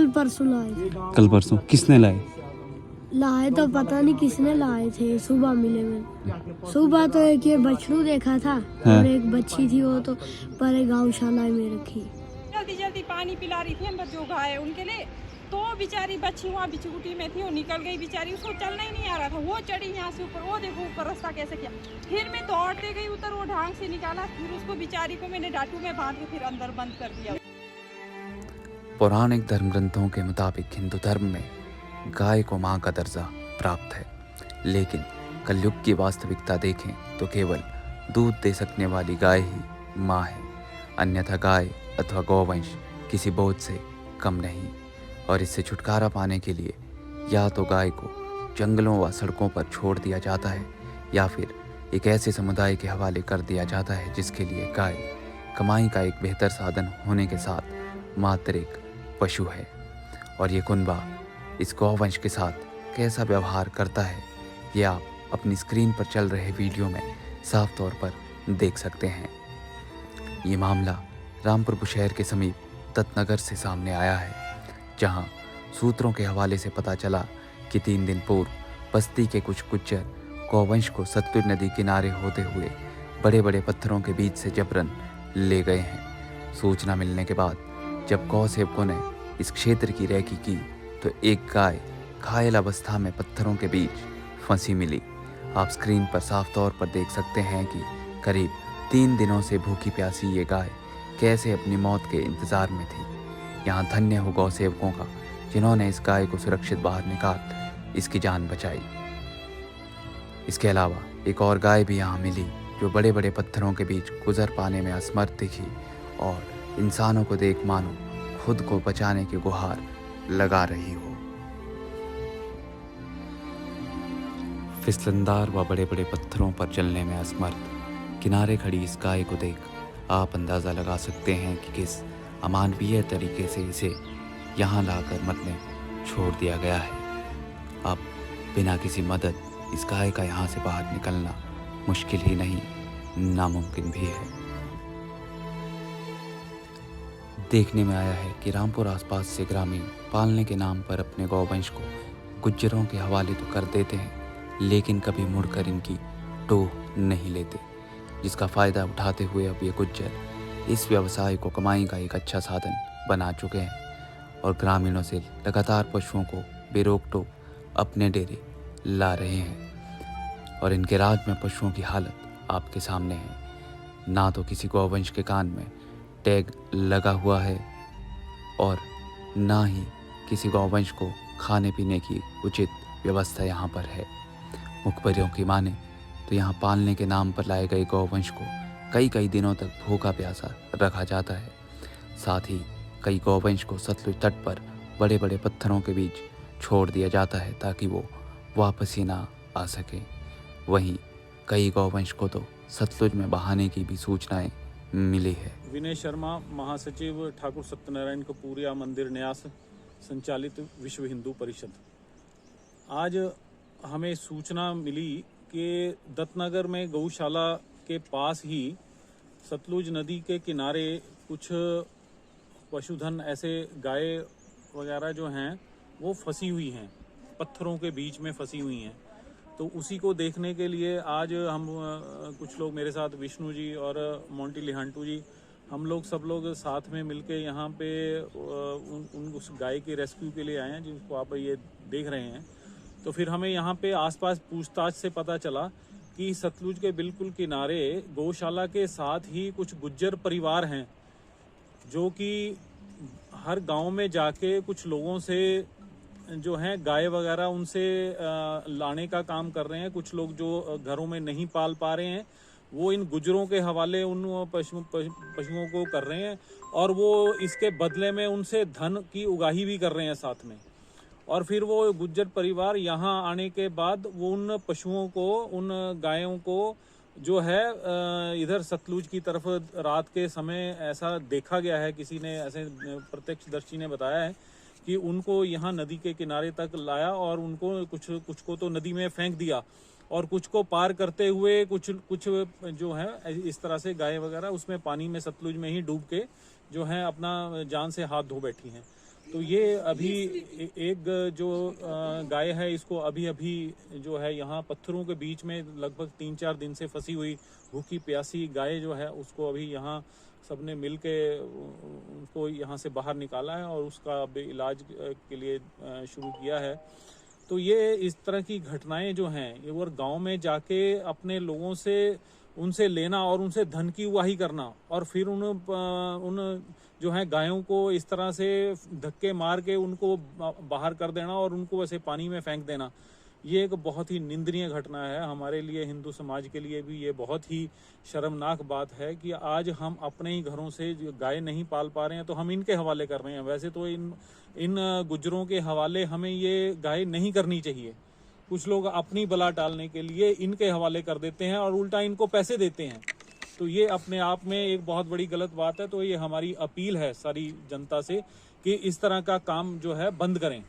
कल परसों लाए थे। कल परसों किसने लाए? लाए तो पता नहीं किसने लाए थे, सुबह मिले में। सुबह तो एक ये बछड़ू देखा था हाँ। और एक बच्ची थी, वो तो पर गौशाला में रखी। जल्दी जल्दी पानी पिला रही थी अंदर जो गाय है उनके लिए, तो बेचारी बच्ची वहाँ बिचकुटी में थी, वो निकल गई बेचारी, उसको चलना ही नहीं आ रहा था। वो चढ़ी यहाँ से ऊपर, वो देखो ऊपर रास्ता कैसे किया। फिर मैं दौड़ते गई उधर, वो ढांग से निकाला, फिर उसको बेचारी को मैंने डाटू में बांध के फिर अंदर बंद कर दिया। पौराणिक धर्म ग्रंथों के मुताबिक हिंदू धर्म में गाय को माँ का दर्जा प्राप्त है, लेकिन कलयुग की वास्तविकता देखें तो केवल दूध दे सकने वाली गाय ही माँ है, अन्यथा गाय अथवा गौवंश किसी बोझ से कम नहीं। और इससे छुटकारा पाने के लिए या तो गाय को जंगलों व सड़कों पर छोड़ दिया जाता है या फिर एक ऐसे समुदाय के हवाले कर दिया जाता है जिसके लिए गाय कमाई का एक बेहतर साधन होने के साथ मात्र एक पशु है। और ये कुनबा इस गौवंश के साथ कैसा व्यवहार करता है ये आप अपनी स्क्रीन पर चल रहे वीडियो में साफ तौर पर देख सकते हैं। ये मामला रामपुर बुशहर के समीप दत्तनगर से सामने आया है, जहां सूत्रों के हवाले से पता चला कि 3 दिन पूर्व बस्ती के कुछ गुज्जर गौवंश को सतलुज नदी किनारे होते हुए बड़े बड़े पत्थरों के बीच से जबरन ले गए हैं। सूचना मिलने के बाद जब गौ सेवकों ने इस क्षेत्र की रेकी की तो एक गाय घायल अवस्था में पत्थरों के बीच फंसी मिली। आप स्क्रीन पर साफ तौर पर देख सकते हैं कि करीब 3 दिनों से भूखी प्यासी ये गाय कैसे अपनी मौत के इंतज़ार में थी। यहाँ धन्य हो गौ सेवकों का जिन्होंने इस गाय को सुरक्षित बाहर निकाल इसकी जान बचाई। इसके अलावा एक और गाय भी यहाँ मिली जो बड़े बड़े पत्थरों के बीच गुजर पाने में असमर्थ दिखी और इंसानों को देख मानो खुद को बचाने की गुहार लगा रही हो। फिसलनदार व बड़े बड़े पत्थरों पर चलने में असमर्थ किनारे खड़ी इस गाय को देख आप अंदाज़ा लगा सकते हैं कि किस अमानवीय तरीके से इसे यहाँ लाकर मरने छोड़ दिया गया है। अब बिना किसी मदद इस गाय का यहाँ से बाहर निकलना मुश्किल ही नहीं, नामुमकिन भी है। देखने में आया है कि रामपुर आसपास से ग्रामीण पालने के नाम पर अपने गौवंश को गुज्जरों के हवाले तो कर देते हैं, लेकिन कभी मुड़कर इनकी टोह नहीं लेते, जिसका फ़ायदा उठाते हुए अब ये गुज्जर इस व्यवसाय को कमाई का एक अच्छा साधन बना चुके हैं और ग्रामीणों से लगातार पशुओं को बेरोक टोक अपने डेरे ला रहे हैं। और इनके राज में पशुओं की हालत आपके सामने है। ना तो किसी गौवंश के कान में टैग लगा हुआ है और ना ही किसी गौवंश को खाने पीने की उचित व्यवस्था यहाँ पर है। मुखबरों की माने तो यहाँ पालने के नाम पर लाए गए गौवंश को कई दिनों तक भूखा प्यासा रखा जाता है। साथ ही कई गौवंश को सतलुज तट पर बड़े बड़े पत्थरों के बीच छोड़ दिया जाता है ताकि वो वापस ही ना आ सके। वहीं कई गौवंश को तो सतलुज में बहाने की भी सूचनाएं मिली है। विनय शर्मा, महासचिव ठाकुर सत्यनारायण कपूरिया मंदिर न्यास संचालित विश्व हिंदू परिषद। आज हमें सूचना मिली कि दत्तनगर में गौशाला के पास ही सतलुज नदी के किनारे कुछ पशुधन ऐसे गाय वगैरह जो हैं वो फंसी हुई हैं, पत्थरों के बीच में फंसी हुई हैं। तो उसी को देखने के लिए आज हम कुछ लोग, मेरे साथ विष्णु जी और मोंटी लिहांटू जी, हम लोग सब लोग साथ में मिलके यहाँ पे उस गाय के रेस्क्यू के लिए आए हैं जिसको आप ये देख रहे हैं। तो फिर हमें यहाँ पे आसपास पूछताछ से पता चला कि सतलुज के बिल्कुल किनारे गौशाला के साथ ही कुछ गुज्जर परिवार हैं जो कि हर गांव में जाके कुछ लोगों से जो हैं गाय वगैरह उनसे लाने का काम कर रहे हैं। कुछ लोग जो घरों में नहीं पाल पा रहे हैं वो इन गुज्जरों के हवाले उन पशुओं को कर रहे हैं और वो इसके बदले में उनसे धन की उगाही भी कर रहे हैं साथ में। और फिर वो गुज्जर परिवार यहाँ आने के बाद वो उन पशुओं को, उन गायों को जो है इधर सतलुज की तरफ रात के समय ऐसा देखा गया है, किसी ने ऐसे प्रत्यक्षदर्शी ने बताया है कि उनको यहाँ नदी के किनारे तक लाया और उनको कुछ को तो नदी में फेंक दिया और कुछ को पार करते हुए कुछ जो है इस तरह से गाय वगैरह उसमें पानी में सतलुज में ही डूब के जो है अपना जान से हाथ धो बैठी हैं। तो ये अभी एक जो गाय है, इसको अभी अभी जो है यहाँ पत्थरों के बीच में लगभग 3-4 दिन से फंसी हुई भूखी प्यासी गाय जो है, उसको अभी यहाँ सबने मिल के उसको यहाँ से बाहर निकाला है और उसका अभी इलाज के लिए शुरू किया है। तो ये इस तरह की घटनाएं जो हैं, ये वो गांव में जाके अपने लोगों से उनसे लेना और उनसे धन की उगाही करना और फिर उन जो है गायों को इस तरह से धक्के मार के उनको बाहर कर देना और उनको वैसे पानी में फेंक देना, ये एक बहुत ही निंदनीय घटना है। हमारे लिए, हिंदू समाज के लिए भी ये बहुत ही शर्मनाक बात है कि आज हम अपने ही घरों से जो गाय नहीं पाल पा रहे हैं तो हम इनके हवाले कर रहे हैं। वैसे तो इन गुज्जरों के हवाले हमें ये गाय नहीं करनी चाहिए। कुछ लोग अपनी बला टालने के लिए इनके हवाले कर देते हैं और उल्टा इनको पैसे देते हैं। तो ये अपने आप में एक बहुत बड़ी गलत बात है। तो ये हमारी अपील है सारी जनता से कि इस तरह का काम जो है बंद करें।